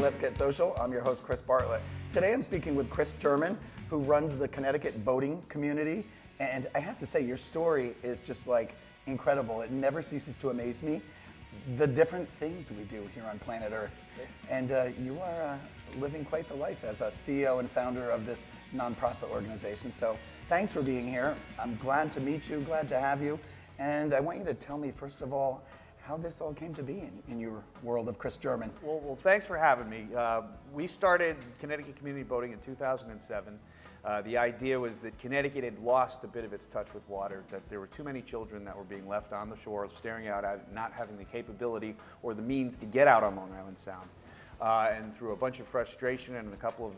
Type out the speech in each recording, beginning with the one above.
Let's Get Social. I'm your host, Chris Bartlett. Today I'm speaking with Chris German, who runs the Connecticut boating community. And I have to say, your story is just like incredible. It never ceases to amaze me, the different things we do here on planet Earth. Thanks. And you are living quite the life as a CEO and founder of this nonprofit organization. So thanks for being here. I'm glad to meet you, glad to have you. And I want you to tell me, first of all, how this all came to be in your world of Chris German. Well, thanks for having me. We started Connecticut Community Boating in 2007. The idea was that Connecticut had lost a bit of its touch with water, that there were too many children that were being left on the shore, staring out at it, not having the capability or the means to get out on Long Island Sound. And through a bunch of frustration and a couple of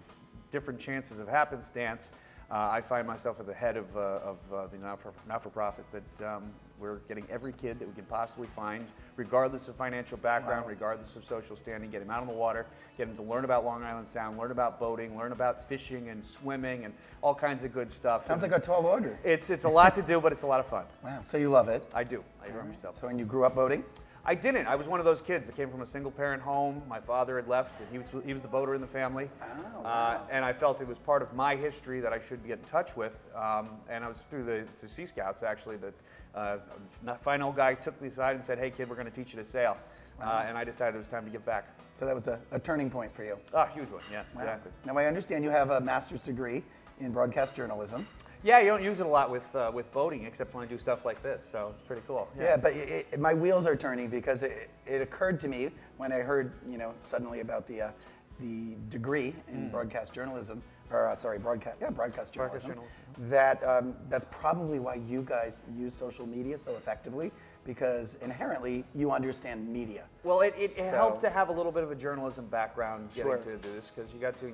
different chances of happenstance, I find myself at the head of the not-for-profit that we're getting every kid that we can possibly find, regardless of financial background, regardless of social standing, get them out on the water, get them to learn about Long Island Sound, learn about boating, learn about fishing and swimming and all kinds of good stuff. Sounds like a tall order. It's a lot to do, but it's a lot of fun. Wow, so you love it. I do. I run myself. So when you grew up boating? I didn't. I was one of those kids that came from a single-parent home. My father had left, and he was the boater in the family. Oh, wow. And I felt it was part of my history that I should get in touch with. And I was through the Sea Scouts, actually, that a fine old guy took me aside and said, "Hey, kid, we're going to teach you to sail." And I decided it was time to give back. So that was a turning point for you. Ah, huge one. Yes, Wow. exactly. Now I understand you have a master's degree in broadcast journalism. Yeah, you don't use it a lot with boating, except when I do stuff like this. So it's pretty cool. Yeah, but my wheels are turning because it occurred to me when I heard, suddenly about the degree in broadcast journalism, broadcast journalism, that that's probably why you guys use social media so effectively, because inherently you understand media. Well, it helped to have a little bit of a journalism background getting Sure. to do this, because you got to,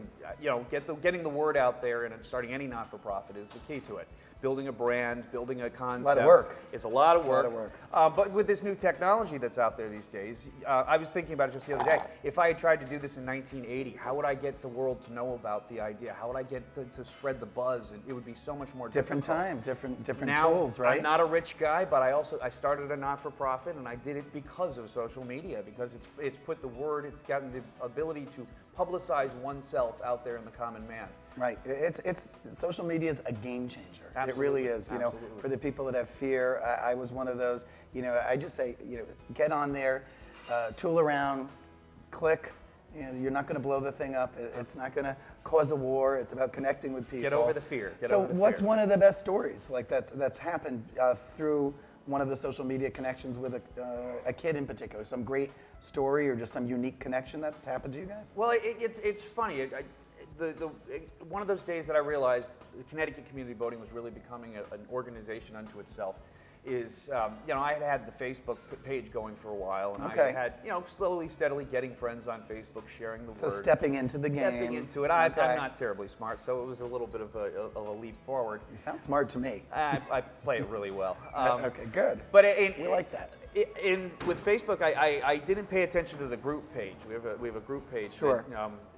getting the word out there and starting any not-for-profit is the key to it. Building a brand, building a concept. lot of work. It's a lot of work. A lot of work. But with this new technology that's out there these days, I was thinking about it just the other day. If I had tried to do this in 1980, how would I get the world to know about the idea? How would I get to spread the buzz? And it would be so much more Different difficult. time, different Now, tools, right? I'm not a rich guy, but I started a not-for-profit, and I did it because of social media, because it's put the word, it's gotten the ability to publicize oneself out there in the common man. Right. It's social media is a game changer. Absolutely. It really is. Absolutely. For the people that have fear, I was one of those. I just say, get on there, tool around, click. You're not going to blow the thing up. It's not going to cause a war. It's about connecting with people. Get over the fear. What's one of the best stories like that's happened through one of the social media connections with a kid in particular? Some great story or just some unique connection that's happened to you guys? Well, it's funny. One of those days that I realized Connecticut Community Boating was really becoming an organization unto itself is, I had the Facebook page going for a while, and Okay. I had, slowly, steadily getting friends on Facebook, sharing the word. So stepping into the game. Stepping into it. Okay. I'm not terribly smart, so it was a little bit of a leap forward. You sound smart to me. I play it really well. Okay, good. But We like that. With Facebook, I didn't pay attention to the group page. We have a group page Sure.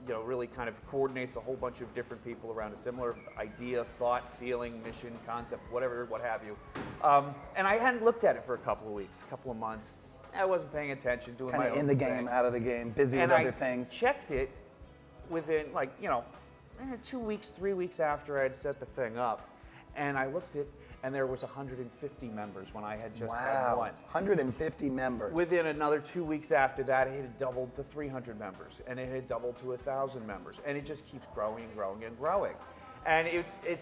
that really kind of coordinates a whole bunch of different people around a similar idea, thought, feeling, mission, concept, whatever, what have you. And I hadn't looked at it for a couple of weeks, a couple of months. I wasn't paying attention, doing Kind my of own in the thing. game, out of the game, busy And with I other things. checked it within 2 weeks, 3 weeks after I had set the thing up, and I looked at, and there was 150 members when I had just had Wow, one. 150 members. Within another 2 weeks after that, it had doubled to 300 members, and it had doubled to 1,000 members, and it just keeps growing and growing and growing. And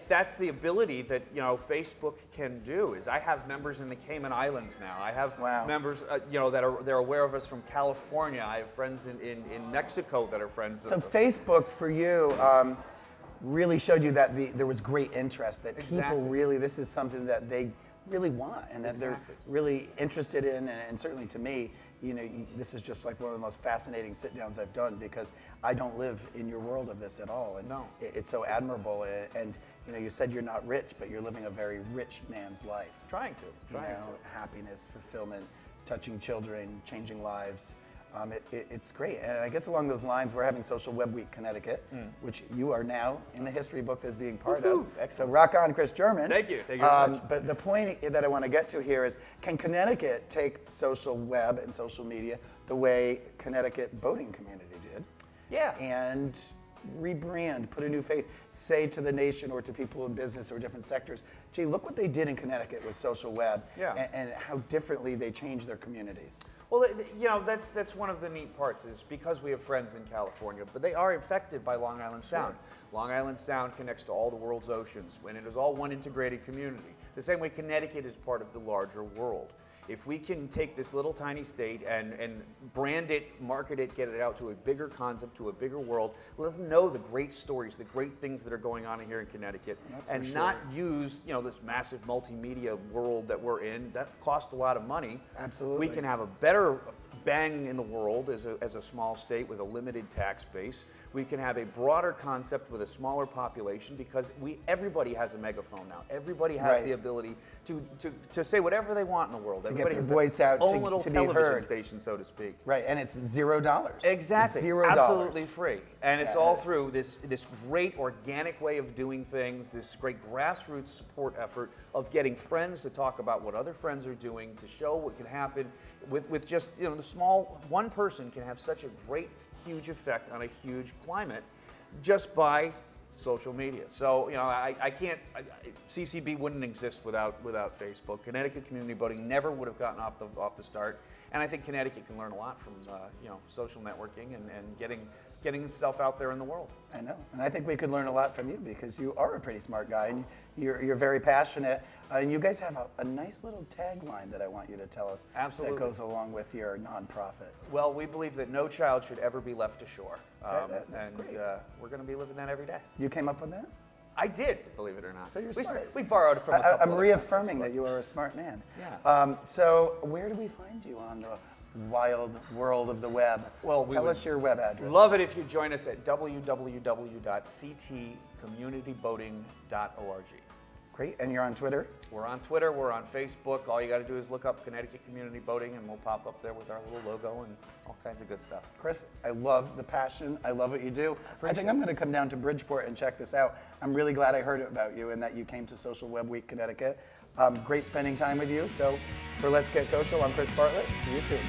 that's the ability that Facebook can do. Is I have members in the Cayman Islands now. I have Wow. members they're aware of us from California. I have friends in Mexico that are friends. So of Facebook for you really showed you that there was great interest, that people Exactly. really, this is something that they really want and that Exactly. they're really interested in. And certainly to me, this is just like one of the most fascinating sit downs I've done, because I don't live in your world of this at all. And No. it's so admirable. And you said you're not rich, but you're living a very rich man's life. trying to. Happiness, fulfillment, touching children, changing lives. It's great. And I guess along those lines, we're having Social Web Week Connecticut, which you are now in the history books as being part of. Excellent. So rock on, Chris German. Thank you. Thank you very much. But the point that I want to get to here is, can Connecticut take social web and social media the way Connecticut boating community did? Yeah. and rebrand, put a new face, say to the nation or to people in business or different sectors, gee, look what they did in Connecticut with social web, Yeah. and how differently they changed their communities. Well, you know, that's one of the neat parts is because we have friends in California, but they are affected by Long Island Sound. Sure. Long Island Sound connects to all the world's oceans, and it is all one integrated community. The same way Connecticut is part of the larger world. If we can take this little tiny state and brand it, market it, get it out to a bigger concept, to a bigger world, let them know the great stories, the great things that are going on here in Connecticut, That's for and sure. not use, you know, this massive multimedia world that we're in. That costs a lot of money. Absolutely. We can have a better bang in the world as a small state with a limited tax base. We can have a broader concept with a smaller population because everybody has a megaphone now. Everybody has Right. the ability to say whatever they want in the world. To get Everybody their has voice their out, own to- little to be television heard. station, so to speak. Right, and it's $0. Exactly. It's $0. Absolutely free. And it's Yeah. all through this great organic way of doing things, this great grassroots support effort of getting friends to talk about what other friends are doing, to show what can happen with just, you know, the small, one person can have such a great, huge effect on a huge climate just by social media. So, you know, CCB wouldn't exist without Facebook. Connecticut Community Voting never would have gotten off the start. And I think Connecticut can learn a lot from, you know, social networking and getting itself out there in the world. I know, and I think we could learn a lot from you because you are a pretty smart guy and you're very passionate. And you guys have a nice little tagline that I want you to tell us. Absolutely. That goes along with your nonprofit. Well, we believe that no child should ever be left ashore. That's great. We're going to be living that every day. You came up with that? I did, believe it or not. So you're we, smart. We borrowed it from a couple I'm other reaffirming places, that you are a smart man. Yeah. So where do we find you on the wild world of the web? Well, we Tell would us your web address. Love it if you join us at www.ctcommunityvoting.org. Great, and you're on Twitter? We're on Twitter, we're on Facebook. All you got to do is look up Connecticut Community Voting and we'll pop up there with our little logo and all kinds of good stuff. Chris, I love the passion. I love what you do. I think I'm going to come down to Bridgeport and check this out. I'm really glad I heard about you and that you came to Social Web Week Connecticut. Great spending time with you. So for Let's Get Social, I'm Chris Bartlett. See you soon.